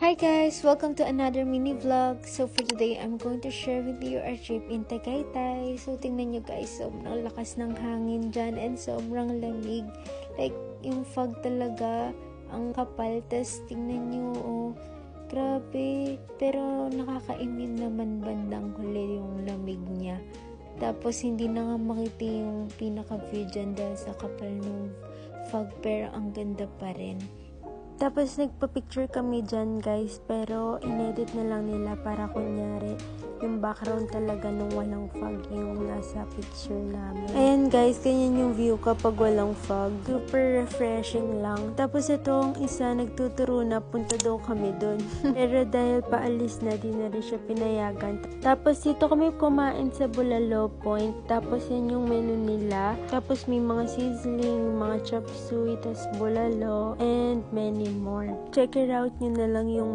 Hi guys! Welcome to another mini vlog. So for today, I'm going to share with you our trip in Tagaytay. So tingnan nyo guys, sobrang lakas ng hangin dyan and sobrang lamig. Like yung fog talaga, ang kapal. Tapos tingnan nyo, oh, grabe. Pero nakakaimim naman bandang huli yung lamig niya. Tapos hindi na nga makita yung pinaka-view dyan dahil sa kapal ng fog, pero ang ganda pa rin. Tapos nagpa-picture kami dyan guys, pero inedit na lang nila para kunyari yung background talaga nung walang fog yung nasa picture namin. Ayan guys, ganyan yung view kapag walang fog. Super refreshing lang. Tapos itong isa nagtuturo na punta daw kami dun. Pero dahil paalis na, di na rin siya pinayagan. Tapos dito kami kumain sa Bulalo Point. Tapos yan yung menu nila. Tapos may mga sizzling, mga chop suey, tas bulalo, and many more. Check it out nyo na lang yung